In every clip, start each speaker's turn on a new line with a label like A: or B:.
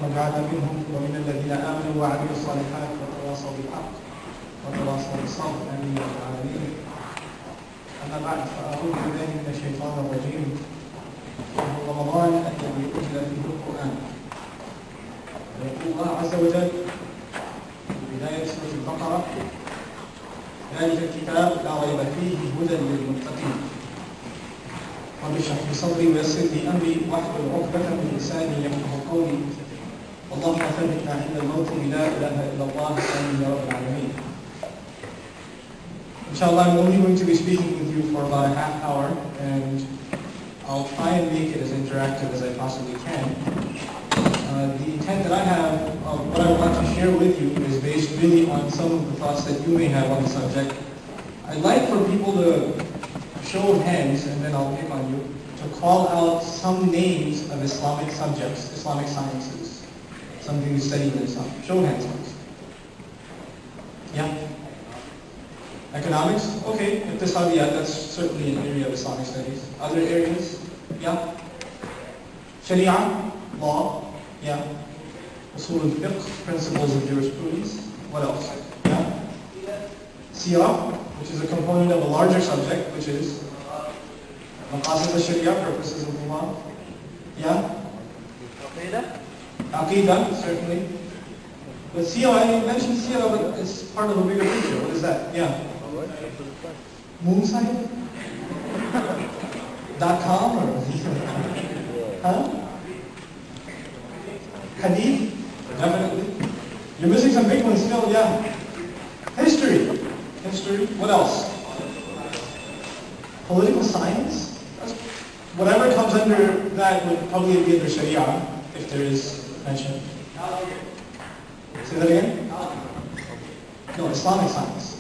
A: واجعلنا منهم ومن الذين آمنوا وعملوا الصالحات وتواصوا بالحق وتواصوا بالصبر آمين يا رب العالمين. أما بعد فأعوذ بالله من الشيطان الرجيم. شهر رمضان الذي أنزل فيه القرآن. ويقول الله عز وجل في بداية سورة البقرة: ذلك الكتاب لا ريب فيه هدى للمتقين. رب اشرح لي صدري ويسر لي أمري واحلل عقدة من لساني يفقهوا قولي. اللهم ثبتنا عند الموت بلا إله إلا الله آمين يا رب العالمين. Inshallah, I'm only going to be speaking with you for about a half hour, and I'll try and make it as interactive as I possibly can. The intent that I have of what I want to share with you is based really on some of the thoughts that you may have on the subject. I'd like for people to show of hands, and then I'll pick on you, to call out some names of Islamic subjects, Islamic sciences, something to study in Islam. Show of hands, please. Yeah? Economics? Okay, Iqtisadiyat, that's certainly an area of Islamic studies. Other areas? Yeah? Sharia? Law? Yeah? Usul al-Fiqh, principles of jurisprudence. What else? Yeah? Seerah, which is a component of a larger subject, which is Maqasid al-Sharia, purposes of the law. Yeah? Aqidah, certainly. But Seerah, you mentioned Seerah, but it's part of a bigger picture. What is that? Yeah? Moon site? .com or? Huh? Hadith? Definitely. You're missing some big ones still, yeah. History. History. What else? Political science? Whatever comes under that would probably be under Sharia, if there is mention. Say that again? No, Islamic science.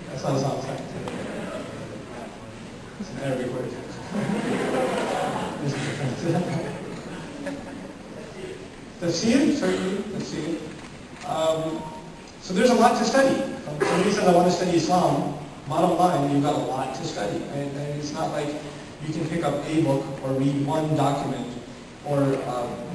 A: That's not Islamic science. It's an Arabic word. Tafsir, certainly, tafsir. So there's a lot to study. Somebody says, I want to study Islam. Bottom line, you've got a lot to study. And it's not like you can pick up a book or read one document or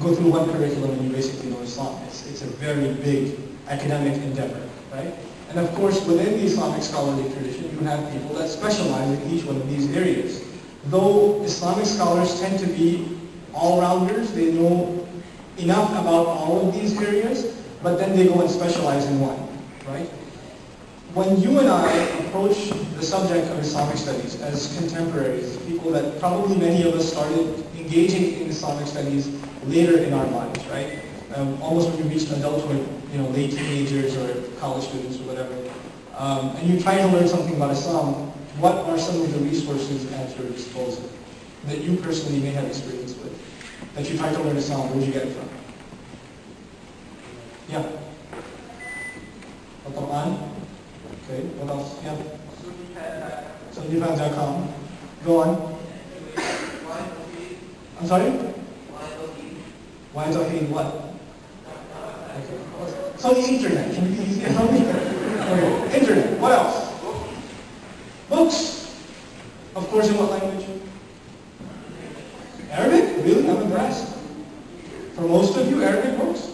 A: go through one curriculum and you basically know Islam. It's a very big academic endeavor, right? And of course, within the Islamic scholarly tradition, you have people that specialize in each one of these areas. Though Islamic scholars tend to be all-rounders, they know enough about all of these areas, but then they go and specialize in one, right? When you and I approach the subject of Islamic studies as contemporaries, people that probably many of us started engaging in Islamic studies later in our lives, right? Almost when you reach adulthood, late teenagers or college students or whatever, and you try to learn something about Islam, what are some of the resources at your disposal that you personally may have experience with? That you try to learn Islam, where did you get it from? Yeah. The Quran? Okay, what else? Yeah. Sunnifan.com. Go on. I'm sorry? Why Tawheed what? Okay. So the internet. Can you please tell me? Okay. Internet. What else? Books. Of course, in what language? Arabic? Really? I'm impressed. For most of you, Arabic books?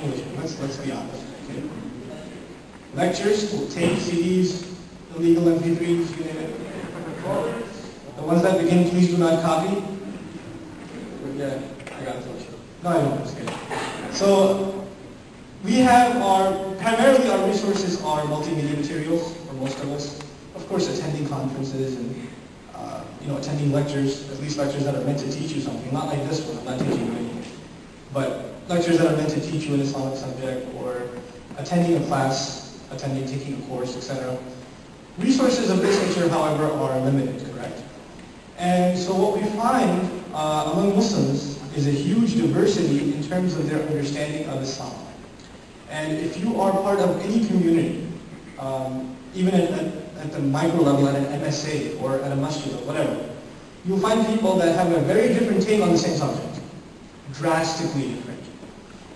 A: English. Let's be honest. Okay. Lectures, tape, CDs, illegal MP3s, you name it. The ones that begin, please do not copy. Yeah, I got it. No, I don't. I'm just kidding. So, we have primarily our resources are multimedia materials for most of us. Of course, attending conferences and attending lectures, at least lectures that are meant to teach you something. Not like this one, I'm not teaching you anything. But lectures that are meant to teach you an Islamic subject, or attending a class, taking a course, etc. Resources of this nature, however, are limited, correct? And so what we find among Muslims is a huge diversity in terms of their understanding of Islam. And if you are part of any community, even at the micro level, at an MSA or at a masjid or whatever, you'll find people that have a very different take on the same subject. Drastically different.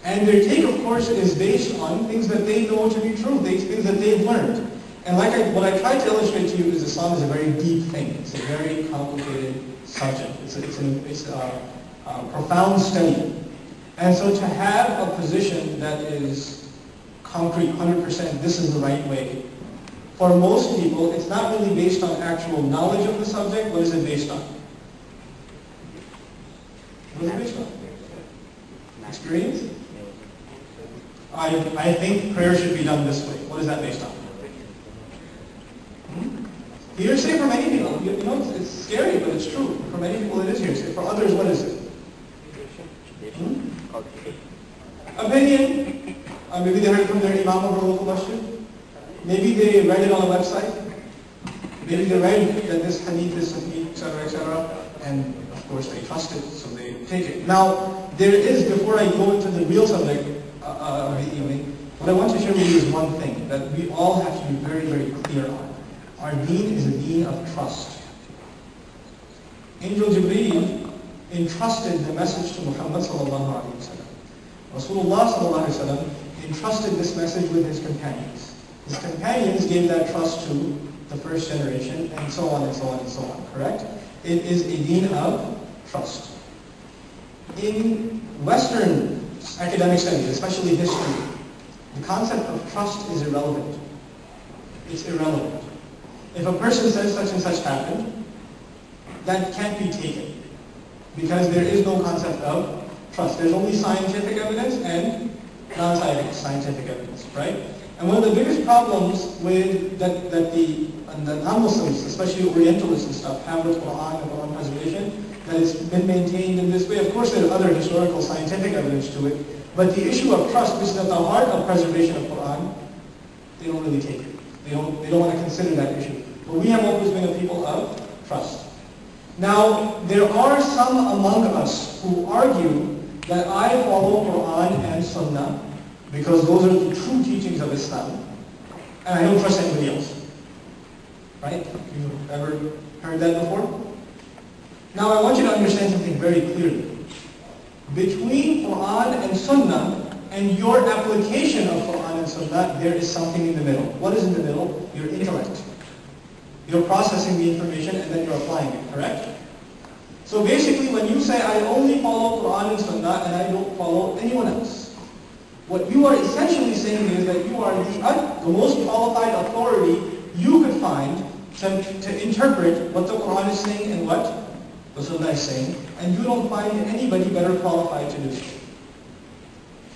A: And their take, of course, is based on things that they know to be true, things that they've learned. And what I tried to illustrate to you is Islam is a very deep thing. It's a very complicated subject. It's a profound study. And so to have a position that is concrete, 100%, this is the right way, for most people, it's not really based on actual knowledge of the subject. What is it based on? What is it based on? Experience? I think prayer should be done this way. What is that based on? Hearsay for many people. You know, it's scary, but it's true. For many people, it is hearsay. For others, what is it? Opinion. Maybe they heard from their imam of a local masjid. Maybe they read it on a website. Maybe they read that this hadith is sahih, etc., etc. And of course, they trust it, so they take it. Now, there is, before I go into the real subject of the evening, what I want to share with you is one thing that we all have to be very, very clear on. Our deen is a deen of trust. Angel Jibreel entrusted the message to Muhammad sallallahu alaihi wasallam. Rasulullah sallallahu alaihi wasallam entrusted this message with his companions. His companions gave that trust to the first generation, and so on and so on and so on, correct? It is a deen of trust. In Western academic studies, especially history, the concept of trust is irrelevant. It's irrelevant. If a person says such and such happened, that can't be taken, because there is no concept of trust. There's only scientific evidence and non-scientific evidence, right? And one of the biggest problems with that the non-Muslims, especially Orientalists and stuff, have with Quran and Quran preservation, that it's been maintained in this way. Of course, there's other historical scientific evidence to it, but the issue of trust, which is at the heart of preservation of Quran, they don't really take it. They don't want to consider that issue. But we have always been a people of trust. Now, there are some among us who argue that I follow Quran and Sunnah because those are the true teachings of Islam, and I don't trust anybody else. Right? You ever heard that before? Now I want you to understand something very clearly. Between Quran and Sunnah and your application of Quran and Sunnah, there is something in the middle. What is in the middle? Your intellect. You're processing the information and then you're applying it, correct? So basically when you say, I only follow Quran and Sunnah and I don't follow anyone else, what you are essentially saying is that you are the most qualified authority you could find to interpret what the Quran is saying and what the Sunnah is saying, and you don't find anybody better qualified to do so.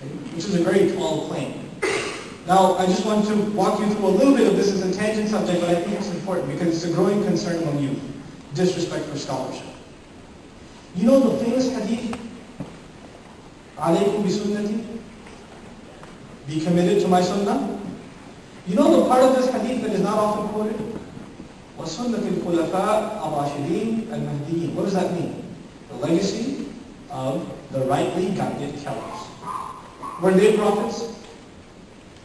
A: Okay? Which is a very tall claim. Now, I just want to walk you through a little bit of this as a tangent subject, but I think it's important because it's a growing concern among youth. Disrespect for scholarship. You know the famous hadith, alaykum bi sunnati, be committed to my sunnah? You know the part of this hadith that is not often quoted? وَسُنَّةِ الْخُلَفَاءِ الرَّاشِدِينَ الْمَهْدِيِّينَ. What does that mean? The legacy of the rightly guided caliph. Were they prophets?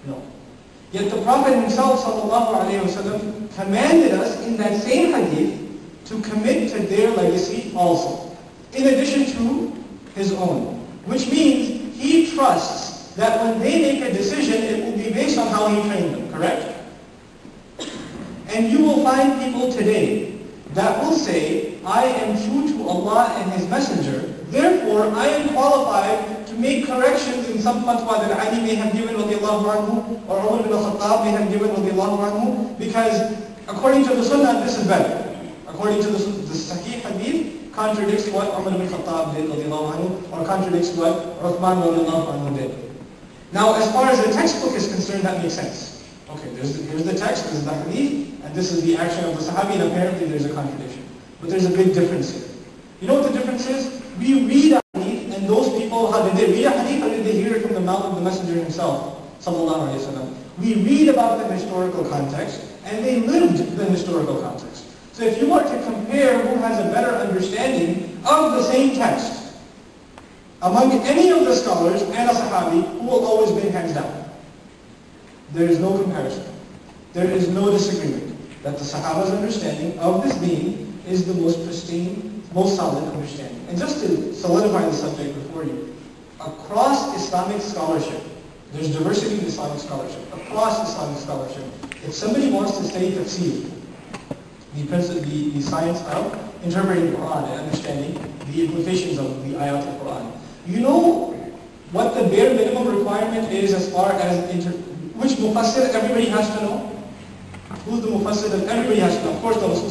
A: No. Yet the Prophet himself, sallallahu alaihi wasallam, commanded us in that same hadith to commit to their legacy also, in addition to his own. Which means he trusts that when they make a decision, it will be based on how he trained them, correct? And you will find people today that will say, I am true to Allah and His Messenger, therefore I am qualified to make corrections in some fatwa that Ali may have given radiallahu anhu, or Umar bin al-Khattab may have given radiallahu anhu, because according to the Sunnah, this is better. According to the Sahih Hadith, contradicts what Umar bin al-Khattab did radiallahu anhu, or contradicts what Uthman radiallahu anhu did. Now, as far as the textbook is concerned, that makes sense. Okay, here's the text, this is the hadith, and this is the action of the Sahabi, and apparently there's a contradiction. But there's a big difference here. You know what the difference is? We read a hadith, and those people, how did they read a hadith? How did they hear it from the mouth of the Messenger himself? Sallallahu Alaihi Wasallam. We read about the historical context, and they lived the historical context. So if you were to compare who has a better understanding of the same text, among any of the scholars and a Sahabi, who will always win hands down? There is no comparison. There is no disagreement that the Sahaba's understanding of this deen is the most pristine, most solid understanding. And just to solidify the subject before you, across Islamic scholarship, There's diversity in Islamic scholarship, across Islamic scholarship. If somebody wants to study tafsir, the science of interpreting the Quran and understanding the implications of the ayat of the Quran, you know what the bare minimum requirement is as far as which mufassir everybody has to know? Who's the mufassir that everybody has to know? Of course, the Rasul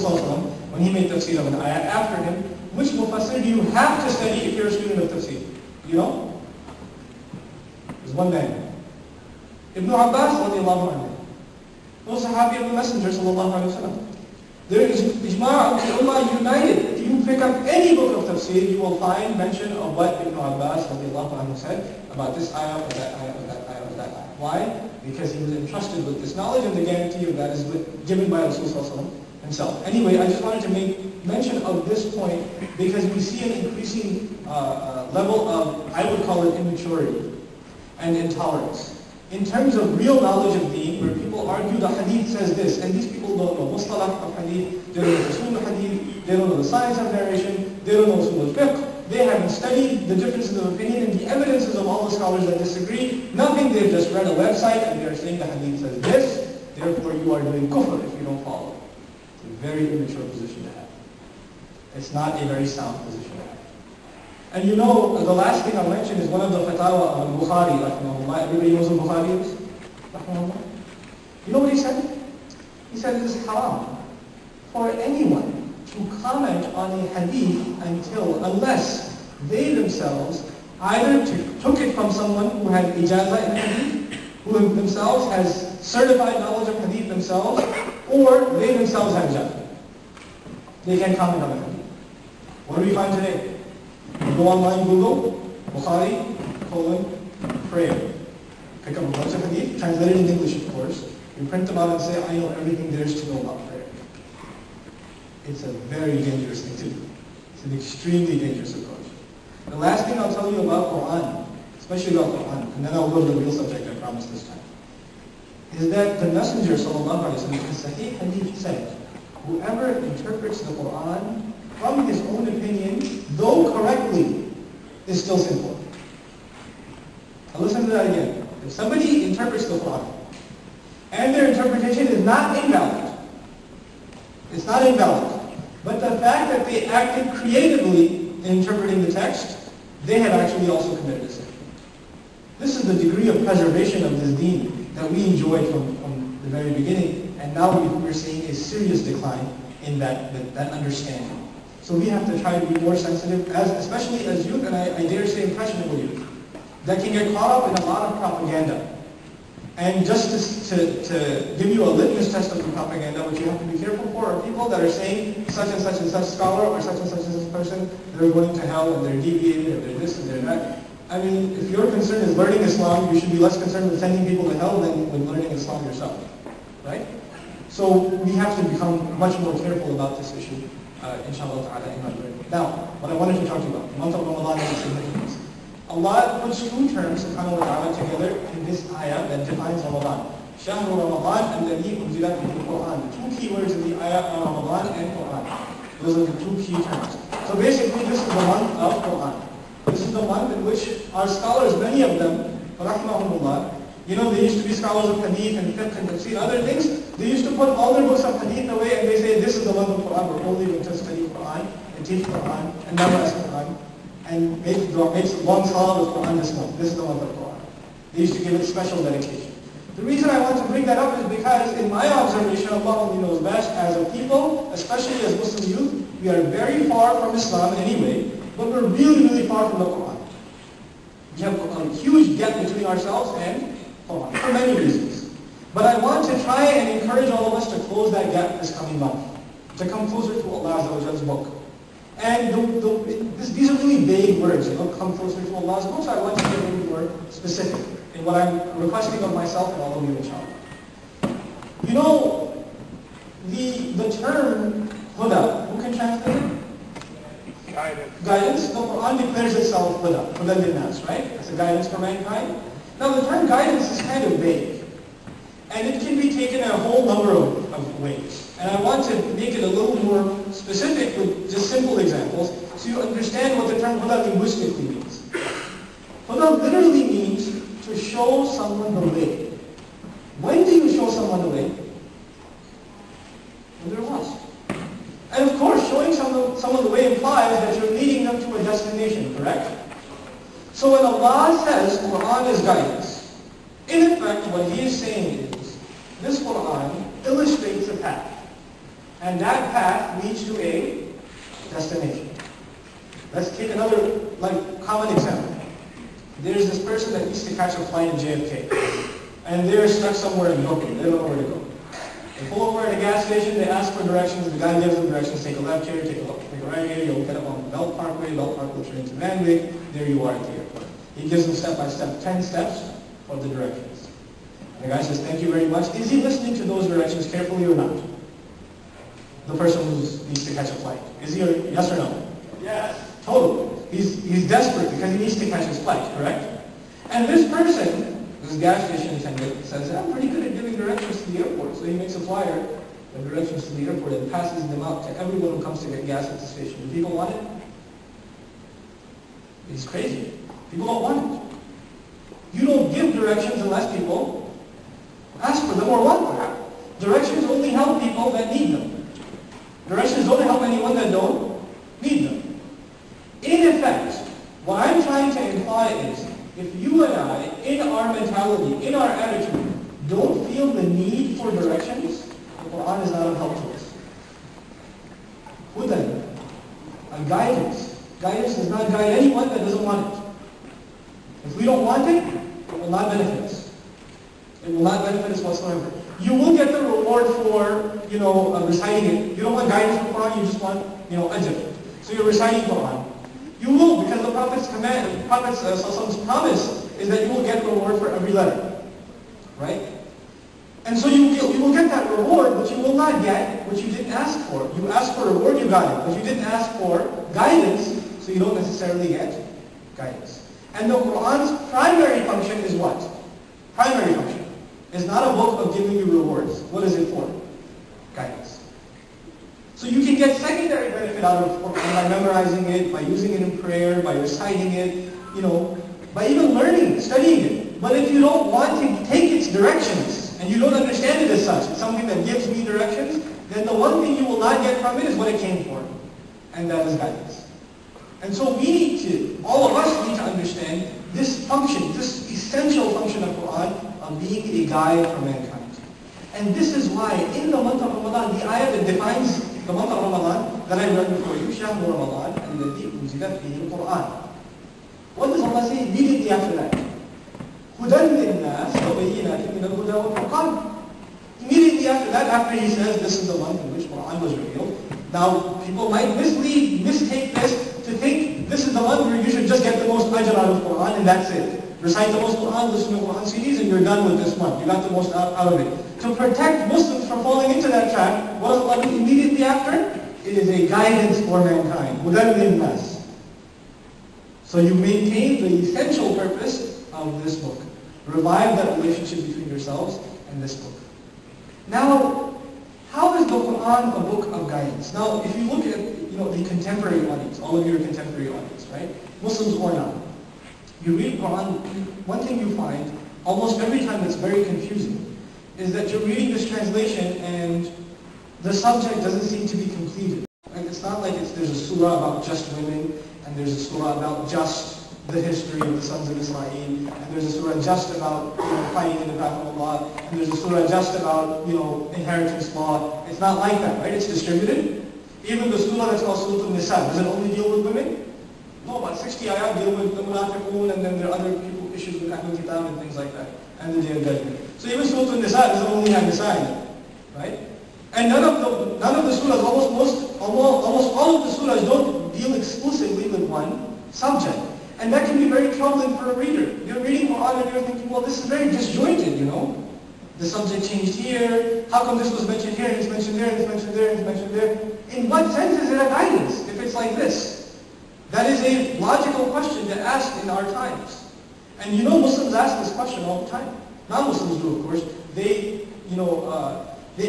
A: when he made tafsir of an ayat after him, which mufassir do you have to study if you're a student of tafsir? You know? There's one man. Ibn Abbas radiallahu anhu. No sahabi of the Messenger sallallahu alayhi wa sallam. There is ijma' of the ummah united. If you pick up any book of tafsir, you will find mention of what Ibn Abbas radiallahu anhu said about this ayah, or that ayah, or that ayah, or that ayah. Why? Because he was entrusted with this knowledge, and the guarantee of that is given by Rasul himself. Anyway, I just wanted to make mention of this point because we see an increasing level of, I would call it, immaturity and intolerance. In terms of real knowledge of deen, where people argue the hadith says this, and these people don't know mustalah of hadith, they don't know usul of hadith, they don't know the science of narration, they don't know usul al-fiqh, they haven't studied the differences of opinion and the evidences of all the scholars that disagree, nothing, they've just read a website and they're saying the hadith says this, therefore you are doing kufr if you don't follow. It's a very immature position to have. It's not a very sound position to have. And you know, the last thing I'll mention is one of the fatwa of Bukhari, rahimahullah. Everybody knows who Bukhari is? Rahimahullah. You know what he said? He said it is haram for anyone to comment on a hadith unless they themselves either took it from someone who had ijazah in hadith, who themselves has certified knowledge of hadith themselves, or they themselves have ijazah. They can comment on the hadith. What do we find today? You go online, Google, Bukhari, prayer. Pick up a bunch of hadith, translate it in English of course. You print them out and say, I know everything there is to know about prayer. It's a very dangerous thing to do. It's an extremely dangerous approach. The last thing I'll tell you about Quran, especially about Quran, and then I'll go to the real subject, I promise this time, is that the Messenger sallallahu alaihi wasallam in Sahih Hadith said, whoever interprets the Quran from his own opinion, though correctly, is still sinful. Now listen to that again. If somebody interprets the Quran, and their interpretation is not invalid, it's not invalid, but the fact that they acted creatively in interpreting the text, they have actually also committed a sin. This is the degree of preservation of this deen that we enjoyed from the very beginning, and now we're seeing a serious decline in that understanding. So we have to try to be more sensitive, especially as youth, and I dare say impressionable youth, that can get caught up in a lot of propaganda. And just to give you a litmus test of the propaganda, what you have to be careful for are people that are saying such and such scholar or such and such person, they're going to hell and they're deviated and they're this and they're that. I mean, if your concern is learning Islam, you should be less concerned with sending people to hell than with learning Islam yourself. Right? So we have to become much more careful about this issue. Inshallah ta'ala in our learning. Now, what I wanted to talk to you about, the month of Ramadan and its significance. Allah puts two terms, subhanahu wa ta'ala, together in this ayah that defines Ramadan. Shahru Ramadan alladhi unzila fihi al-Quran. The two key words in the ayah are Ramadan and Quran. Those are the two key terms. So basically, this is the month of Quran. This is the month in which our scholars, many of them, rahmahumullah, you know, they used to be scholars of hadith and fiqh and tafsir, other things. They used to put all their books of hadith away and they say, this is the month of Quran. We're only going to study Quran and teach Quran and memorize Quran and make long salah with Quran this month. This is the month of Quran. They used to give it special dedication. The reason I want to bring that up is because in my observation, Allah only knows best, as a people, especially as Muslim youth, we are very far from Islam anyway, but we're really, really far from the Quran. We have a huge gap between ourselves and Quran, for many reasons. But I want to try and encourage all of us to close that gap this coming month, to come closer to Allah's book. And these are really vague words, you know, come closer to Allah's book, so I want to get a little more specific in what I'm requesting of myself and all of you, inshallah. You know, the term huda, who can translate it? Guidance. The Quran declares itself huda, huda lin-nas, right? It's a guidance for mankind. Now the term guidance is kind of vague, and it can be taken in a whole number of ways. And I want to make it a little more specific with just simple examples, so you understand what the term huda linguistically means. Huda literally means to show someone the way. When do you show someone the way? When they're lost. And of course, showing someone the way implies that you're leading them to a destination, correct? So when Allah says Quran is guidance, in effect what He is saying is, this Quran illustrates a path. And that path leads to a destination. Let's take another common example. There's this person that needs to catch a flight in JFK. And they're stuck somewhere in Brooklyn. They don't know where to go. They pull over at a gas station, they ask for directions, the guy gives them directions, take a left here, take a right here, you'll get up on Belt Parkway will turn into Manway, there you are at the airport. He gives them step by step, 10 steps for the directions. And the guy says, thank you very much. Is he listening to those directions carefully or not? The person who needs to catch a flight. Is he yes or no? Yes. Totally. He's desperate because he needs to catch his flight, correct? And this person, this gas station attendant, says, I'm pretty good at giving directions to the airport. So he makes a flyer of directions to the airport and passes them out to everyone who comes to get gas at the station. Do people want it? It's crazy. People don't want it. You don't give directions unless people ask for them or want them. Directions only help people that need them. Directions don't help anyone that don't need them. In effect, what I'm trying to imply is, if you and I, in our mentality, in our attitude, don't feel the need for directions, the Quran is not of help to us. Hudan, a guidance. Guidance does not guide anyone that doesn't want it. If we don't want it, it will not benefit us. It will not benefit us whatsoever. You will get the reward for, reciting it. You don't want guidance from Quran, you just want, ajr. So you're reciting Quran. You will, because the Prophet's command, the Prophet's promise is that you will get reward for every letter. Right? And so you will get that reward, but you will not get what you didn't ask for. You asked for a reward, you got it. But you didn't ask for guidance, so you don't necessarily get guidance. And the Quran's primary function is what? Primary function is not a book of giving you rewards. What is it for? Guidance. So you can get secondary benefit out of Quran by memorizing it, by using it in prayer, by reciting it, by even learning, studying it. But if you don't want to take its directions, and you don't understand it as such, it's something that gives me directions, then the one thing you will not get from it is what it came for. And that is guidance. And so we need to, all of us need to understand this function, this essential function of Quran of being a guide for mankind. And this is why in the month of Ramadan, the ayah that defines the month of Ramadan that I read before you, شهر رمضان الذي أنزل فيه القرآن. What does Allah say immediately after that? هدى للناس وبينات من الهدى والفرقان. Immediately after that, after he says this is the month in which Quran was revealed, now people might mistake this to think this is the month where you should just get the most ajr out of Quran and that's it. Recite the most Quran, listen to Quran CDs, and you're done with this month. You got the most out of it. To protect Muslims from falling into that trap, what does Allah do immediately after? It is a guidance for mankind. هدى للناس. So you maintain the essential purpose of this book. Revive that relationship between yourselves and this book. Now, how is the Quran a book of guidance? Now, if you look at the contemporary audience, all of your contemporary audience, right? Muslims or not. You read Quran, one thing you find, almost every time it's very confusing, is that you're reading this translation and the subject doesn't seem to be completed. Right? It's not like there's a surah about just women, and there's a surah about just the history of the sons of Israel, and there's a surah just about fighting in the path of Allah, and there's a surah just about inheritance law. It's not like that, right? It's distributed. Even the surah that's called Surah Al-Nisa, does it only deal with women? No, about 60 ayat deal with the munafiqun, and then there are other issues with Ahlul Kitab and things like that, and the Day of Judgment. So even Surah Al-Nisa doesn't only have Nisa in it, right? And none of the surahs, almost all of the surahs don't deal exclusively with one subject. And that can be very troubling for a reader. You're reading Quran and you're thinking, well, this is very disjointed, The subject changed here. How come this was mentioned here, and it's mentioned there, and it's mentioned there, and it's mentioned there? In what sense is it a guidance if it's like this? That is a logical question to ask in our times. And Muslims ask this question all the time. Non-Muslims do, of course. They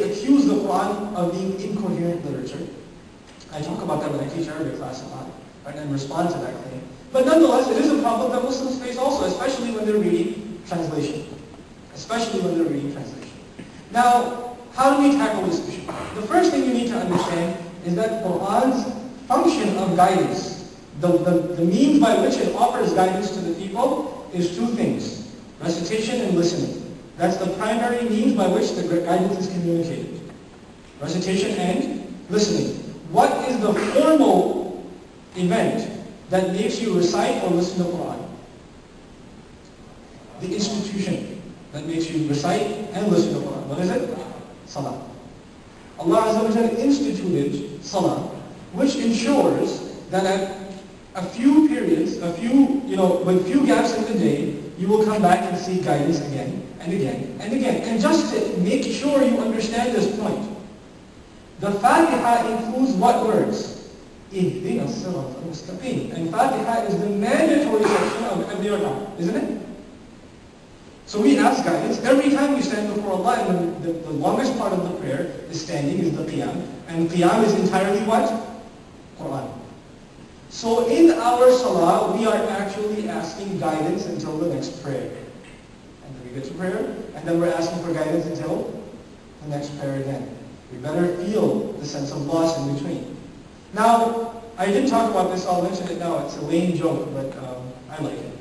A: accuse the Quran of being incoherent literature. I talk about that when I teach Arabic class a lot, right, and respond to that claim. But nonetheless, it is a problem that Muslims face also, especially when they're reading translation, especially when they're reading translation. Now, how do we tackle this issue? The first thing you need to understand is that Qur'an's function of guidance, the means by which it offers guidance to the people is two things: recitation and listening. That's the primary means by which the guidance is communicated. Recitation and listening. What is the formal event that makes you recite or listen to Qur'an? The institution that makes you recite and listen to Qur'an. What is it? Salah. Allah Azza wa Jalla instituted Salah, which ensures that at a few periods, with few gaps in the day, you will come back and seek guidance again and again and again. And just to make sure you understand this point, the Fatiha includes what words? Ihdina as-sirata al-mustaqim. And Fatiha is the mandatory section of every rak'ah, isn't it? So we ask guidance every time we stand before Allah, and the longest part of the prayer is standing, is the qiyam. And qiyam is entirely what? Qur'an. So in our salah, we are actually asking guidance until the next prayer. And then we get to prayer, and then we're asking for guidance until the next prayer again. We better feel the sense of loss in between. Now, I didn't talk about this, I'll mention it now. It's a lame joke, but I like it.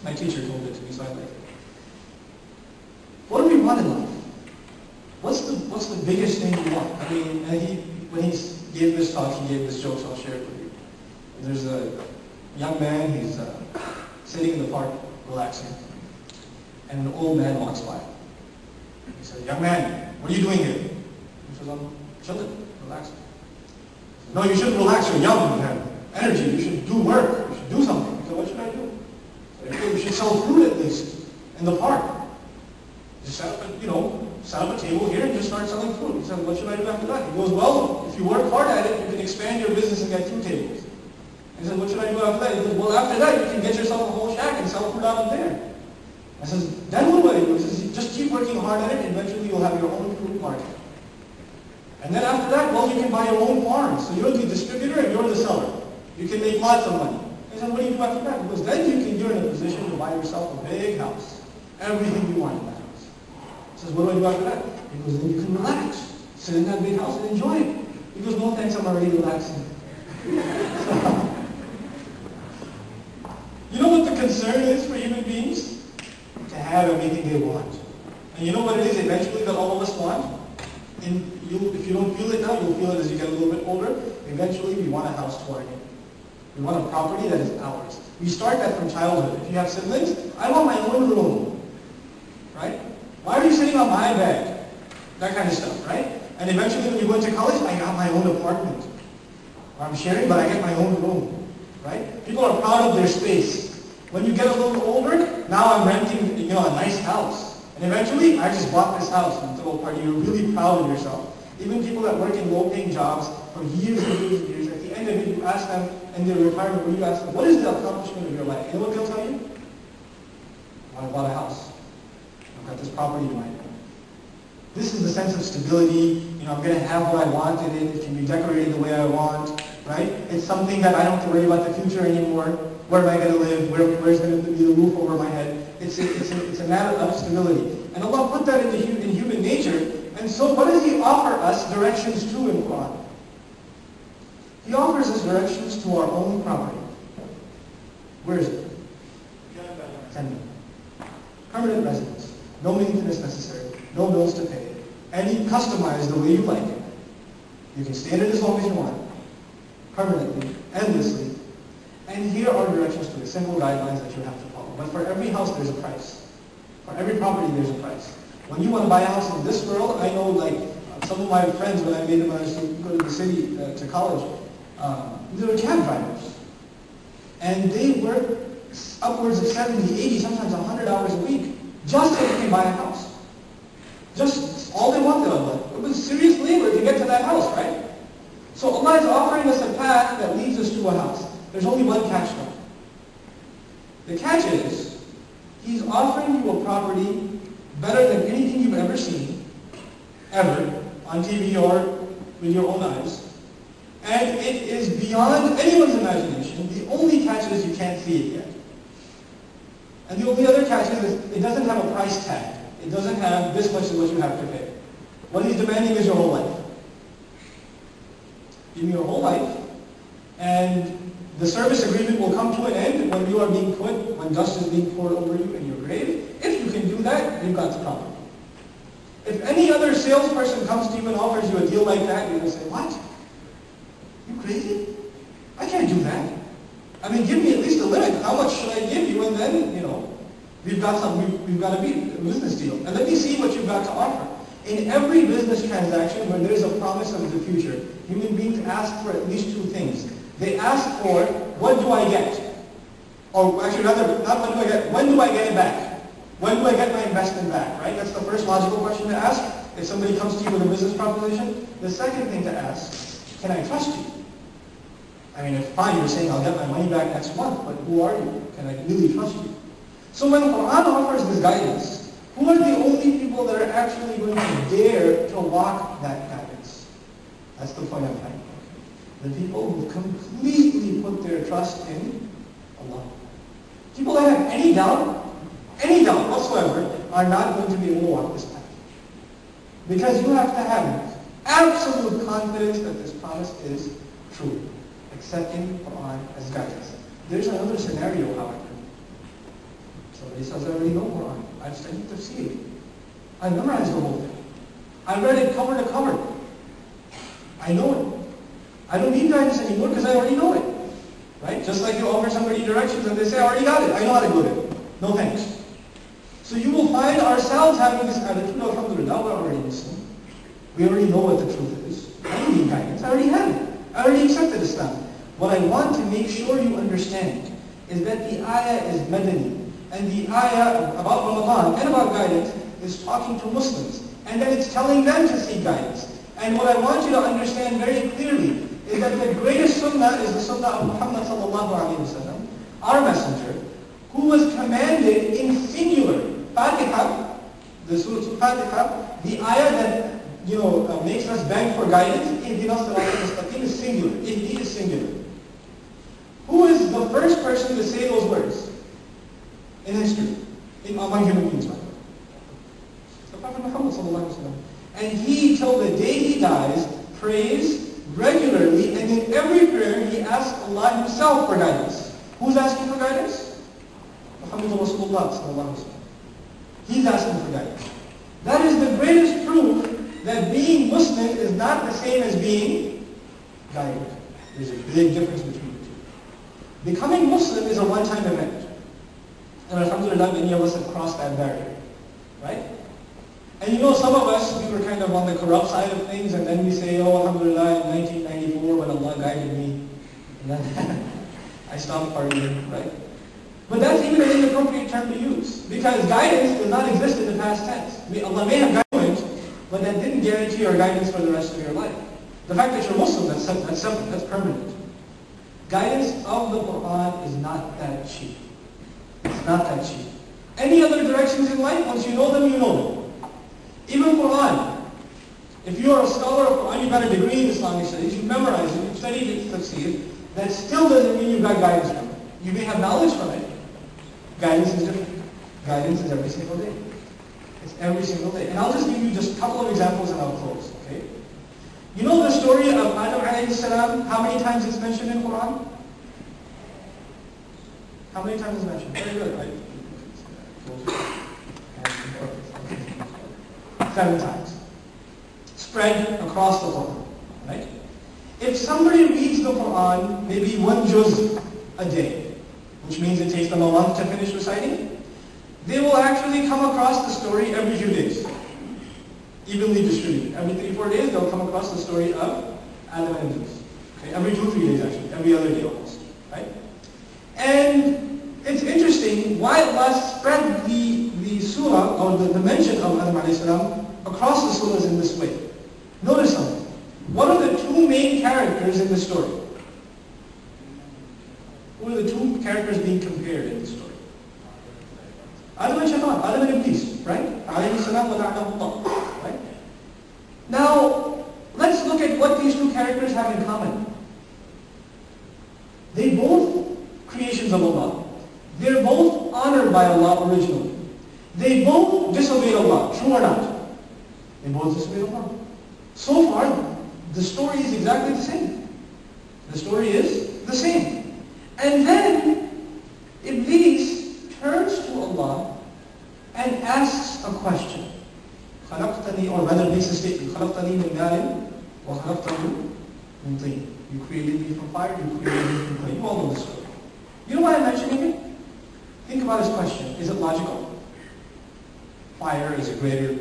A: My teacher told it to me, so I like it. What do we want in life? What's the biggest thing we want? I mean, when he gave this talk, he gave this joke, so I'll share it with you. There's a young man, he's sitting in the park, relaxing, and an old man walks by. He said, "Young man, what are you doing here?" He says, "I'm chilling, relaxing." He said, "No, you shouldn't relax, you're young, you have energy, you should do work, you should do something." He said, "What should I do?" He said, "You should sell fruit at least in the park. Just set up a table here and just start selling fruit." He said, "What should I do after that?" He goes, "Well, if you work hard at it, you can expand your business and get fruit tables." He said, "What should I do after that?" He goes, "Well, after that, you can get yourself a whole shack and sell fruit out of there." I says, "Then what do I do?" He says, "Just keep working hard at it, and eventually you'll have your own fruit market. And then after that, well, you can buy your own farm. So you're the distributor and you're the seller. You can make lots of money." He said, "What do you do after that?" He goes, "Then you're in a position to buy yourself a big house. Everything you want in that house." He says, "What do I do after that?" He goes, "Then you can relax. Sit in that big house and enjoy it." He goes, "No thanks, I'm already relaxing." You know what the concern is for human beings? To have everything they want. And you know what it is eventually that all of us want? If you don't feel it now, you'll feel it as you get a little bit older. Eventually we want a house to our name. We want a property that is ours. We start that from childhood. If you have siblings, I want my own room. Right? Why are you sitting on my bed? That kind of stuff, right? And eventually when you go into college, I got my own apartment. Or I'm sharing, but I get my own room. Right? People are proud of their space. When you get a little older, now I'm renting a nice house. And eventually, I just bought this house. And throw a party, you're really proud of yourself. Even people that work in low-paying jobs for years and years and years, at the end of it, you ask them in their retirement, when you ask them, what is the accomplishment of your life? You know what they'll tell you? I bought a house. I've got this property in my name. This is the sense of stability. I'm going to have what I want in it. It can be decorated the way I want. Right? It's something that I don't have to worry about the future anymore. Where am I going to live? Where's going to be the roof over my head? It's a matter of stability. And Allah put that in human nature. And so what does He offer us directions to in Quran? He offers us directions to our own property. Where is it? Jannah. Permanent residence. No maintenance necessary. No bills to pay. Any customized the way you like it. You can stay in it as long as you want. Permanently, endlessly. And here are directions to it, simple guidelines that you have to follow. But for every house, there's a price. For every property, there's a price. When you want to buy a house in this world, I know some of my friends, when I made them go to the city to college, they were cab drivers. And they work upwards of 70, 80, sometimes 100 hours a week just so they can buy a house. Just all they wanted of it. It was serious labor to get to that house, right? So Allah is offering us a path that leads us to a house. There's only one catch though. The catch is, He's offering you a property better than anything you've ever seen, ever, on TV or with your own eyes. And it is beyond anyone's imagination. The only catch is you can't see it yet. And the only other catch is it doesn't have a price tag. It doesn't have this much is what you have to pay. What he's demanding is your whole life. Give me your whole life, and the service agreement will come to an end when you are being when dust is being poured over you in your grave. If you can do that, you've got the property. If any other salesperson comes to you and offers you a deal like that, you're going to say, what? You crazy? I can't do that. I mean, give me at least a limit. How much should I give you? And then, we've got a business deal. And let me see what you've got to offer. In every business transaction where there is a promise of the future, human beings ask for at least two things. They ask for, what do I get? Or actually rather, not what do I get, when do I get it back? When do I get my investment back, right? That's the first logical question to ask if somebody comes to you with a business proposition. The second thing to ask, can I trust you? I mean, if fine, you're saying I'll get my money back next month, but who are you? Can I really trust you? So when the Quran offers this guidance, who are the only people that are actually going to dare to walk that guidance? That's the point I'm trying to make. The people who completely put their trust in Allah. People that have any doubt whatsoever, are not going to be able to walk this path. Because you have to have absolute confidence that this promise is true. Accepting Quran as guidance. There's another scenario, however. Somebody says, I already know Quran. I've studied tafsir. I've memorized the whole thing. I've read it cover to cover. I know it. I don't need guidance anymore because I already know it. Right? Just like you offer somebody directions and they say, I already got it. I know how to go there. No thanks. So you will find ourselves having this attitude, alhamdulillah, we're already Muslim. We already know what the truth is. I don't need guidance. I already have it. I already accepted Islam. What I want to make sure you understand is that the ayah is Madani. And the ayah about Ramadan and about guidance is talking to Muslims. And then it's telling them to seek guidance. And what I want you to understand very clearly is that the greatest sunnah is the sunnah of Muhammad sallallahu alayhi wa sallam, our messenger, who was commanded in singular. Fatiha, the Surah Al-Fatiha, the ayah that makes us beg for guidance, ihdinas siratal mustaqim is singular. Ihdi is singular. Who is the first person to say those words in history, among human beings? The Prophet Muhammad sallallahu alaihi wasallam. And he, till the day he dies, prays regularly, and in every prayer he asks Allah himself for guidance. Who's asking for guidance? Muhammad Rasulullah sallallahu alaihi wasallam. He's asking for guidance. That is the greatest proof that being Muslim is not the same as being guided. There's a big difference between the two. Becoming Muslim is a one-time event. And alhamdulillah, many of us have crossed that barrier. Right? And some of us, we were kind of on the corrupt side of things, and then we say, oh, alhamdulillah, in 1994 when Allah guided me, and then I stopped partying, right? But that's even an inappropriate term to use, because guidance does not exist in the past tense. Allah may have guidance, but that didn't guarantee your guidance for the rest of your life. The fact that you're Muslim, that's separate, that's permanent. Guidance of the Quran is not that cheap. It's not that cheap. Any other directions in life, once you know them, you know them. Even Quran. If you are a scholar of Quran, you've got a degree in Islamic studies, you've memorized it, you've studied it, tafsir, that still doesn't mean you've got guidance from it. You may have knowledge from it. Guidance is different. Guidance is every single day. It's every single day. And I'll just give you just a couple of examples and I'll close. Okay? You know the story of Adam alayhi salam? How many times it's mentioned in Quran? How many times it's mentioned? Very good, right? 7 times. Spread across the Quran. Right? If somebody reads the Quran, maybe one juz a day, which means it takes them a month to finish reciting, they will actually come across the story every few days. Evenly distributed. Every 3-4 days, they'll come across the story of Adam and Eve. Okay? Every 2-3 days, actually. Every other day almost. Right? And it's interesting why Allah spread the surah, or the mention of Adam alayhi salam, across the surahs in this way. Notice something. What are the 2 main characters in the story? Who are the 2 characters being compared in the story? Adam and Shaitan, Adam and Iblis, right? Alayhi salam wa la'nahullah, right? Now, let's look at what these 2 characters have in common. They both creations of Allah. They're both honored by Allah true or not? They both disobeyed Allah. So far, the story is exactly the same. The story is the same. And then, Iblis turns to Allah and asks a question. خَلَقْتَنِي, or rather makes a statement, خَلَقْتَنِي مِنْ نَارٍ وَخَلَقْتَهُ مِنْ طِينٍ. You created me from fire, you created me from clay. You all know the story. You know why I'm mentioning it? Think about his question. Is it logical? Fire is a greater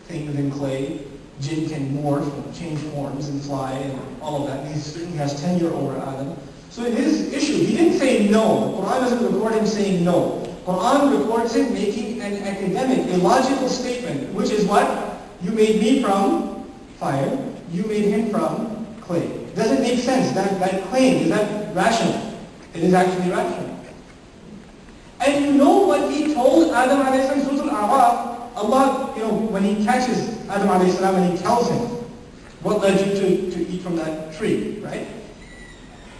A: thing than clay. Jinn can morph and change forms and fly and all of that. And he has tenure over Adam. So in his issue, he didn't say no. The Quran doesn't record him saying no. The Quran records him making an academic, a logical statement, which is what? You made me from fire. You made him from clay. Does it make sense? That claim, is that rational? It is actually rational. And you know what he told Adam alayhi salam, Surah Al-A'raf, Allah, when he catches Adam alayhi salam and he tells him what led you to eat from that tree, right?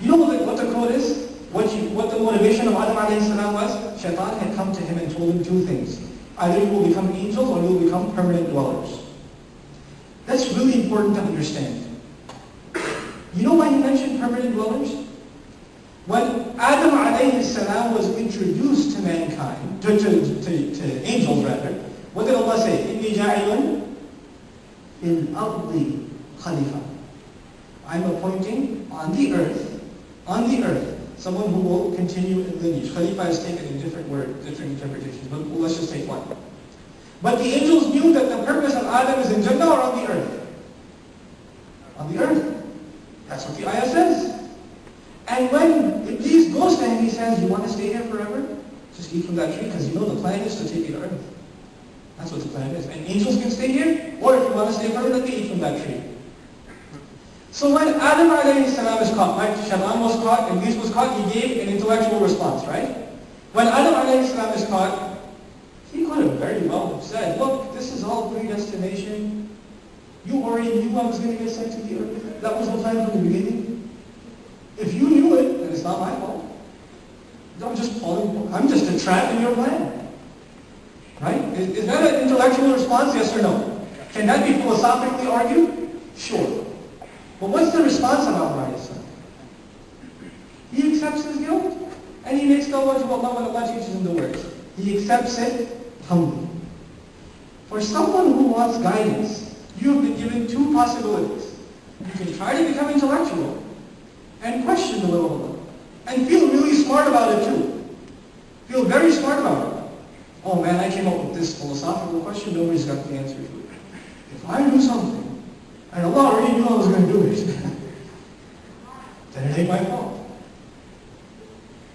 A: You know what the code is? What the motivation of Adam alayhi salam was? Shaitan had come to him and told him two things. Either you will become angels or you will become permanent dwellers. That's really important to understand. You know why he mentioned permanent dwellers? When Adam alayhi salam was introduced to mankind, to angels rather, what did Allah say? إِنِّي جَاعِلٌ فِي الْأَرْضِ خَلِيفَةً. I'm appointing on the earth, someone who will continue in lineage. Khalifa is taken in different words, different interpretations, but let's just take one. But the angels knew that the purpose of Adam is in Jannah or on the earth? On the earth. That's what the ayah says. And when Iblis goes to him, he says, you want to stay here forever? Just eat from that tree, because you know the plan is to take you to earth. That's what the plan is. And angels can stay here, or if you want to stay permanently, eat from that tree. So when Adam alayhi salam is caught, right? Shaitan was caught, Iblis was caught, he gave an intellectual response, right? When Adam alayhi salam is caught, he could have very well have said, look, this is all predestination. You already knew I was going to get sent to the earth. That was the plan from the beginning. If you knew it, then it's not my fault. I'm just a trap in your plan. Right? Is that an intellectual response, yes or no? Can that be philosophically argued? Sure. But what's the response of Adam alayhi salam? He accepts his guilt, and he makes tawbah to Allah when Allah teaches him the words. He accepts it humbly. For someone who wants guidance, you have been given two possibilities. You can try to become intellectual, and question the will of Allah. And feel really smart about it too. Feel very smart about it. Oh man, I came up with this philosophical question, nobody's got the answer to it. If I do something, and Allah already knew I was going to do it, then it ain't my fault.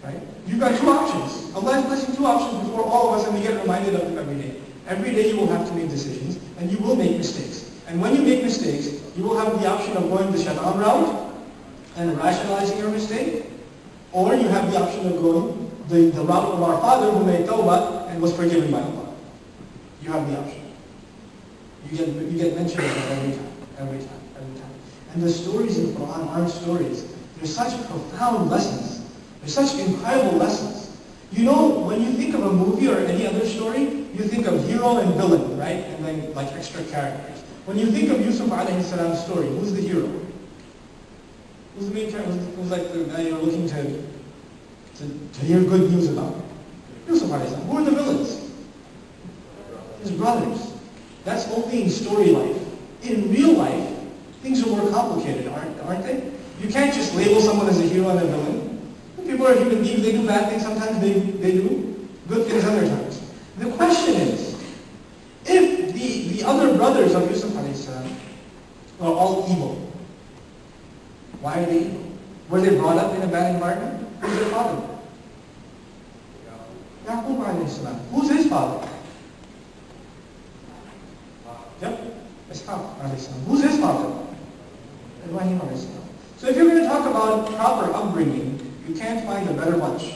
A: Right? You've got two options. Allah is placing two options before all of us, and we get reminded of them every day. Every day you will have to make decisions, and you will make mistakes. And when you make mistakes, you will have the option of going the shaitan route, and rationalizing your mistake, or you have the option of going the route of our father who made tawbah and was forgiven by Allah. You have the option. You get mentioned of that every time. And the stories in the Quran aren't stories. They're such profound lessons. They're such incredible lessons. You know, when you think of a movie or any other story, you think of hero and villain, right? And then like extra characters. When you think of Yusuf alayhi salam's story, who's the hero? Who's the main character? Who's like the guy you're looking to hear good news about? Yusuf alayhi salam. Who are the villains? His brothers. That's only in story life. In real life, things are more complicated, aren't they? You can't just label someone as a hero and a villain. People are human beings, they do bad things, sometimes they do good things other times. The question is, if the other brothers of Yusuf alayhi salam are all evil, why are they evil? Were they brought up in a bad environment? Who's their father? Yaqub alayhi salam. Who's his father? Yep, Ishaq alayhi salam. Who's his father? Ibrahim alayhi salam. So if you're going to talk about proper upbringing, you can't find a better bunch.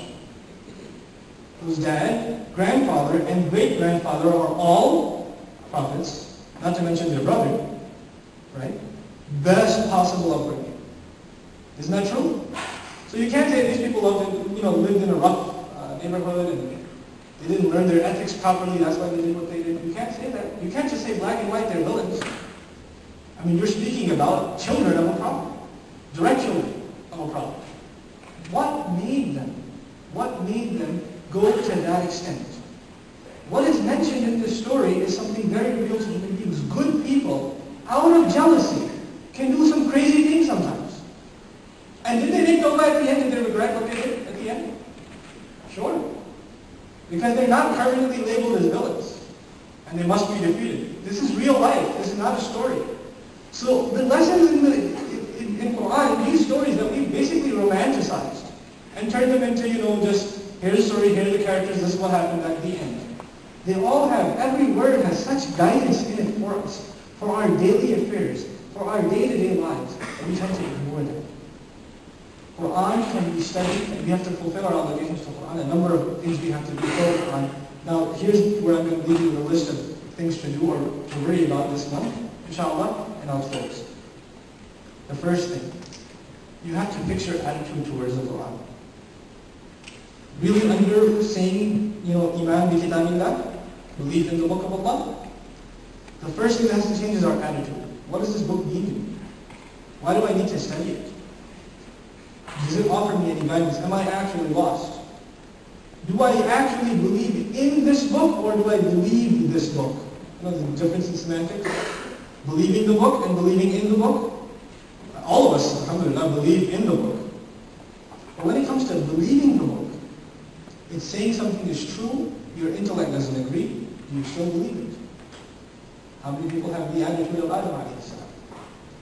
A: Whose dad, grandfather, and great-grandfather are all prophets, not to mention their brother, right? Best possible upbringing. Isn't that true? So you can't say these people lived in a rough neighborhood and they didn't learn their ethics properly, that's why they did what they did. You can't say that. You can't just say black and white, they're villains. I mean, you're speaking about children of a prophet, direct children of a prophet. What made them go to that extent? What is mentioned in this story is something very real to human beings. Good people, out of jealousy, can do some crazy things sometimes. And did they make tawbah at the end? Did they regret what they did at the end? Sure. Because they're not permanently labeled as villains. And they must be defeated. This is real life. This is not a story. So the lessons in Quran, these stories that we basically romanticized and turned them into, just here's the story, here are the characters, this is what happened at the end. They all have, every word has such guidance in it for us, for our daily affairs, for our day-to-day lives, and we tend to ignore them. Quran can be studied, and we have to fulfill our obligations to Quran, a number of things we have to do for Quran. Now, here's where I'm going to leave you with a list of things to do or to worry about this month, inshallah, and I'll close. The first thing, you have to fix your attitude towards the Quran. Really under saying, Iman bi kitabillah, belief in the book of Allah. The first thing that has to change is our attitude. What does this book mean to me? Why do I need to study it? Does it offer me any guidance? Am I actually lost? Do I actually believe in this book or do I believe this book? You know the difference in semantics? Believing the book and believing in the book? All of us, alhamdulillah, believe in the book. But when it comes to believing the book, it's saying something is true, your intellect doesn't agree, you still believe it. How many people have the attitude of Adam alayhi salam?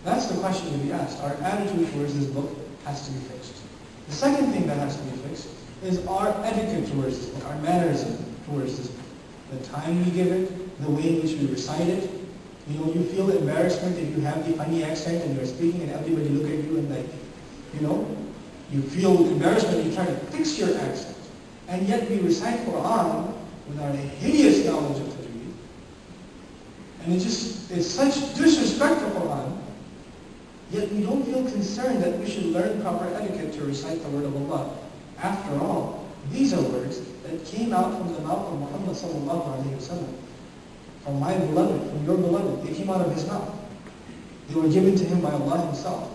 A: That's the question to be asked. Our attitude towards this book has to be fixed. The second thing that has to be fixed is our etiquette towards this book, our mannerism towards this book. The time we give it, the way in which we recite it. You feel embarrassment if you have the funny accent and you're speaking and everybody look at you and you feel embarrassment, you try to fix your accent. And yet we recite Quran with our hideous knowledge of tajweed. And it's such disrespect to Quran, yet we don't feel concerned that we should learn proper etiquette to recite the word of Allah. After all, these are words that came out from the mouth of Muhammad sallallahu alayhi wa sallam. From my beloved, from your beloved. They came out of his mouth. They were given to him by Allah himself.